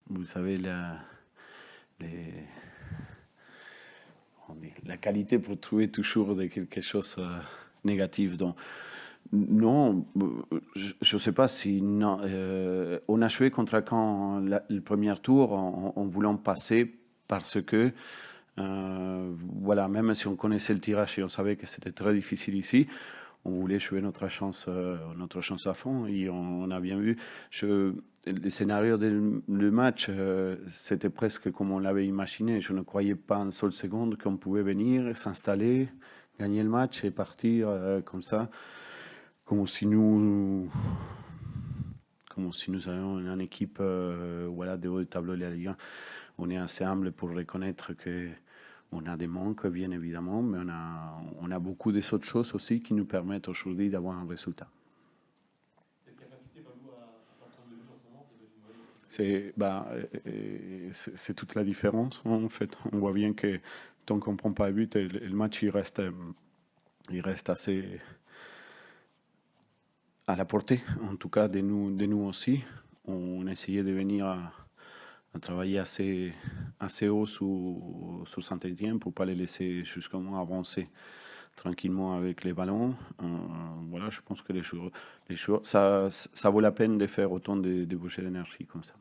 vous savez, les, la qualité pour trouver toujours de quelque chose négatif. Donc, non, je ne sais pas si non, on a joué contre Caen le premier tour en voulant passer parce que voilà, même si on connaissait le tirage et on savait que c'était très difficile ici, on voulait jouer notre chance à fond et on a bien vu. Le scénario du match, c'était presque comme on l'avait imaginé. Je ne croyais pas une seule seconde qu'on pouvait venir, s'installer, gagner le match et partir comme ça, comme si nous, comme si nous avions une équipe voilà, de haut de tableau de la Ligue 1. On est assez humble pour reconnaître que on a des manques, bien évidemment, mais on a beaucoup d'autres choses aussi qui nous permettent aujourd'hui d'avoir un résultat. C'est toute la différence, en fait. On voit bien que tant qu'on ne prend pas de but, le match il reste assez à la portée, en tout cas de nous aussi. On essayait de venir à travailler assez haut sur Saint-Étienne pour ne pas les laisser jusqu'au moins avancer tranquillement avec les ballons. Voilà, je pense que les joueurs ça vaut la peine de faire autant de débauchés d'énergie comme ça.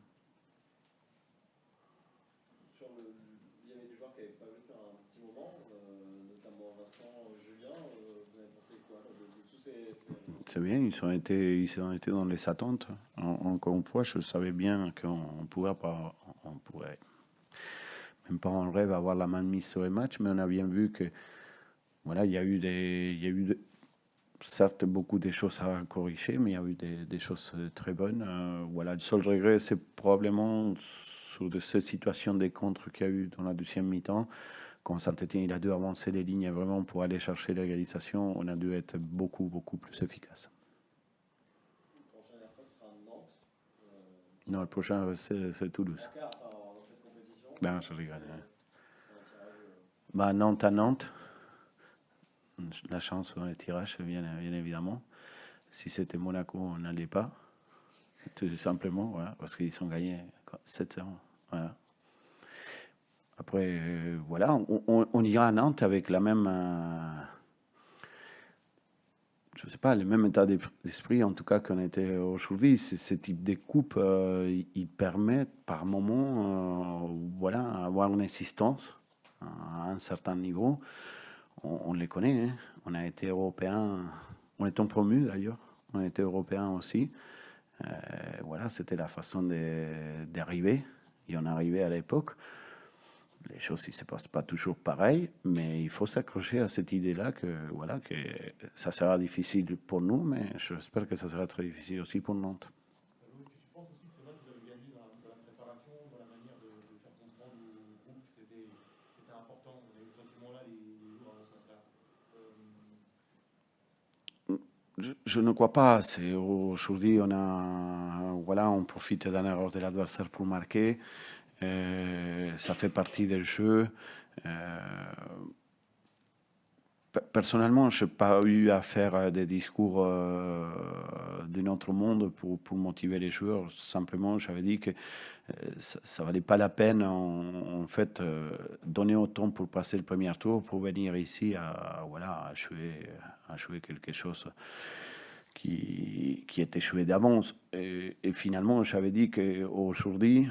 Il y avait des joueurs qui n'avaient pas joué depuis un petit moment, notamment Vincent, Julien. Vous avez pensé quoi de tous ces... C'est bien, ils ont été dans les attentes. Encore une fois, je savais bien qu'on pouvait pas, on pourrait même pas en rêve avoir la main mise sur les matchs, mais on a bien vu que voilà, il y a eu certes beaucoup de choses à corriger, mais il y a eu des choses très bonnes. Voilà, le seul regret, c'est probablement sur de ces situations des contres qu'il y a eu dans la deuxième mi-temps. Quand Saint-Étienne il a dû avancer les lignes vraiment pour aller chercher l'égalisation, on a dû être beaucoup plus efficace. La prochaine fois, ce sera Nantes. Non, le prochain, c'est Toulouse. En quart, enfin, dans cette compétition. Ben, je rigole. C'est un tirage. Bah, Nantes à Nantes. La chance dans les tirages, bien évidemment. Si c'était Monaco, on n'allait pas. Tout simplement, voilà, parce qu'ils sont gagnés 7-0. Voilà. Après, voilà, on ira à Nantes avec la même, je sais pas, le même état d'esprit, en tout cas, qu'on était aujourd'hui. Ce type de coupe, il permet par moment, voilà, avoir une assistance à un certain niveau. On les connaît, hein. On a été européens, on est en promu d'ailleurs, on a été européens aussi. Voilà, c'était la façon d'arriver. Et on arrivait à l'époque. Les choses ne se passent pas toujours pareil, mais il faut s'accrocher à cette idée-là que, voilà, que ça sera difficile pour nous, mais j'espère que ça sera très difficile aussi pour Nantes. Est-ce que tu penses aussi que ce match, vous avez gagné dans la préparation, dans la manière de faire comprendre au groupe que c'était important? On a eu ce sentiment-là les jours avant ce match-là. Je ne crois pas. Aujourd'hui, voilà, on profite d'un erreur de l'adversaire pour marquer. Ça fait partie du jeu. Euh, Personnellement, je n'ai pas eu à faire des discours d'un autre monde pour motiver les joueurs. Simplement, j'avais dit que ça ne valait pas la peine, en fait, donner autant pour passer le premier tour, pour venir ici voilà, à jouer quelque chose qui était joué d'avance. Et finalement, j'avais dit qu'aujourd'hui,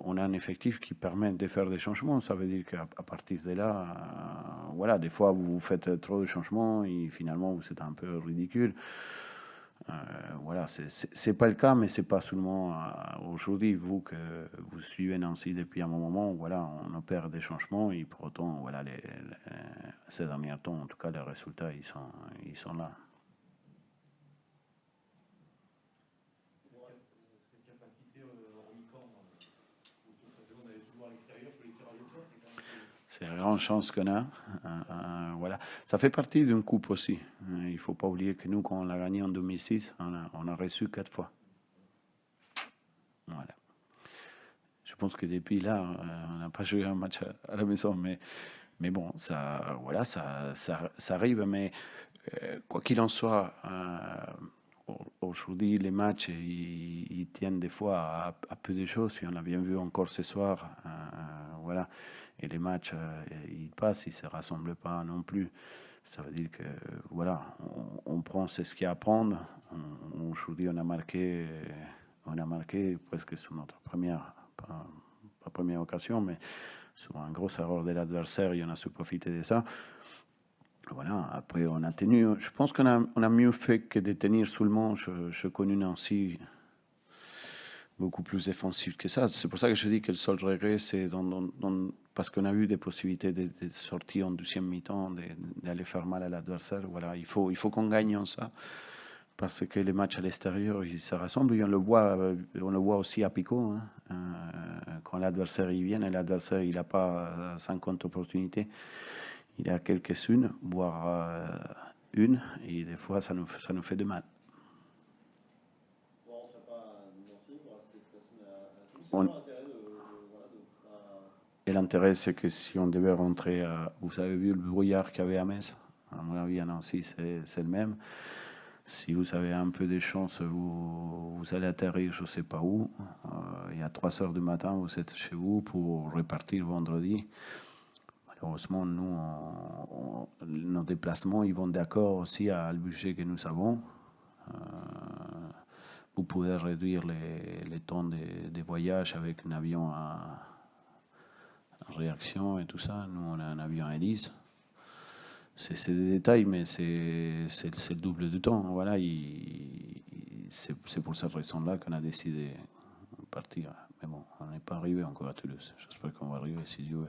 on a un effectif qui permet de faire des changements. Ça veut dire qu'à partir de là, voilà, des fois, vous faites trop de changements et finalement, vous êtes un peu ridicule. Voilà, c'est pas le cas, mais c'est pas seulement aujourd'hui. Vous que vous suivez Nancy depuis un moment, voilà, on opère des changements et pour autant, voilà, ces derniers temps, en tout cas, les résultats, ils sont là. Cette capacité en mi-temps, on avait toujours à l'extérieur pour les tirages au sort, c'est quand même. C'est la grande chance qu'on a. Voilà. Ça fait partie d'une coupe aussi. Il ne faut pas oublier que nous, quand on l'a gagné en 2006, on a reçu 4 fois. Voilà. Je pense que depuis là, on n'a pas joué un match à la maison, mais bon, ça, voilà, ça arrive. Mais quoi qu'il en soit, aujourd'hui, les matchs, ils tiennent des fois à peu de choses. Et on l'a bien vu encore ce soir. Voilà. Et les matchs, ils passent, ils ne se rassemblent pas non plus. Ça veut dire que, voilà, on prend ce qu'il y a à prendre. Aujourd'hui, on a marqué presque sur notre première, pas première occasion, mais sur un gros erreur de l'adversaire, et on a su profiter de ça. Voilà, après on a tenu. Je pense qu'on a mieux fait que de tenir seulement. Je connais Nancy beaucoup plus défensif que ça. C'est pour ça que je dis que le seul regret, c'est parce qu'on a eu des possibilités de sortir en deuxième mi-temps, d'aller faire mal à l'adversaire. Voilà, il faut qu'on gagne en ça. Parce que les matchs à l'extérieur, ils se rassemblent. Et on le voit aussi à Pico. Hein. Quand l'adversaire y vient, et l'adversaire il n'a pas 50 opportunités, il a quelques-unes, voire une, et des fois ça nous fait de mal. Vous ne rentrez pas à Nancy, vous restez placé à Toulouse. C'est quoi l'intérêt Et l'intérêt, c'est que si on devait rentrer vous avez vu le brouillard qu'il y avait à Metz, à mon avis à Nancy c'est le même. Si vous avez un peu de chance, vous allez atterrir je ne sais pas où. Et à 3 heures du matin, vous êtes chez vous pour repartir vendredi. Malheureusement, nous, nos déplacements, ils vont d'accord aussi à le budget que nous avons. Vous pouvez réduire les temps de voyage avec un avion en réaction et tout ça. Nous, on a un avion à hélice. C'est des détails, mais c'est le double du temps. Voilà, c'est pour cette raison-là qu'on a décidé de partir. Mais bon, on n'est pas arrivé encore à Toulouse. J'espère qu'on va arriver si Dieu veut.